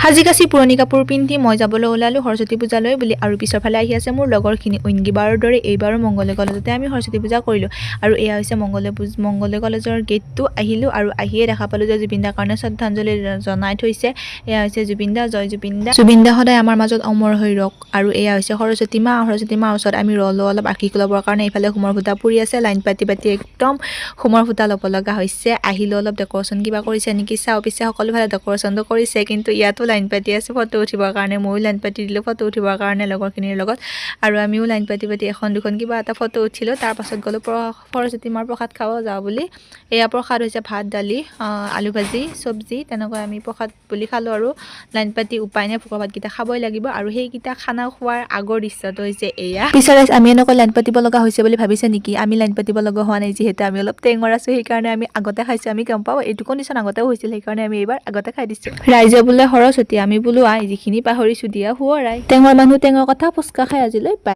সাজি কাচি পুৰণি কাপোৰ পিন্ধি মই যাবলৈ ওলালোঁ সৰস্বতী পূজালৈ বুলি। আৰু পিছৰ ফালে আহি আছে মোৰ লগৰখিনি। অইনকেইবাৰৰ দৰে এইবাৰো মংগলে কলেজতে আমি সৰস্বতী পূজা কৰিলোঁ। আৰু এয়া হৈছে মংগলে কলেজৰ গেটটো। আহিলোঁ আৰু আহিয়ে দেখা পালোঁ যে জুবিন দাৰ কাৰণে শ্ৰদ্ধাঞ্জলি জনাই থৈছে। এয়া হৈছে জুবিন দা, জয় জুবিন দা। জুবিন দা সদায় আমাৰ মাজত অমৰ হৈ ৰওক। আৰু এয়া হৈছে সৰস্বতী মা ওচৰত আমি ৰ'লো অলপ আশীষ ল'বৰ কাৰণে। এইফালে হোমৰ ফুটা পৰি আছে, লাইন পাতি একদম হোমৰ ফুটা ল'ব লগা হৈছে। আহিলোঁ অলপ ডেক'ৰেশ্যন কিবা কৰিছে নেকি চাওঁ। পিছে সকলোফালে ডেক'ৰেশ্যনটো কৰিছে, কিন্তু ইয়াতো লাইন পাতি আছে ফটো উঠিবৰ কাৰণে। ময়ো লাইন পাতি দিলোঁ ফটো উঠিবৰ কাৰণে লগৰখিনিৰ লগত। আৰু আমিও লাইন পাতি এখন দুখন কিবা এটা ফটো উঠিলোঁ। তাৰ পাছত গ'লোঁ সৰস্বতী মাৰ প্ৰসাদ খাব যাওঁ বুলি। এয়া প্ৰসাদ হৈছে ভাত, দালি, আলু ভাজি, চব্জি, তেনেকৈ আমি প্ৰসাদ বুলি খালোঁ। আৰু লাইন পাতি উপায় নাই, ভোগৰ ভাতকেইটা খাবই লাগিব। আৰু সেইকেইটা খানা খোৱাৰ আগৰ দৃশ্যটো হৈছে এয়া। পিছৰে আমি এনেকৈ লাইন পাতিব লগা হৈছে বুলি ভাবিছে নেকি? আমি লাইন পাতিব লগা হোৱা নাই, যিহেতু আমি অলপ টেঙৰ আছোঁ, সেইকাৰণে আমি আগতে খাইছোঁ। আমি গম পাওঁ এইটো কণ্ডিশ্যন আগতেও হৈছিল, সেইকাৰণে আমি এইবাৰ আগতে খাই দিছোঁ। ৰাইজে বোলে সৰস্বতী, আমি বোলো আই যিখিনি পাহৰিছোঁ দিয়া শুৱৰাই। টেঙৰ মানুহ টেঙৰ কথা ফুচকা খাই আজিলৈ পাই।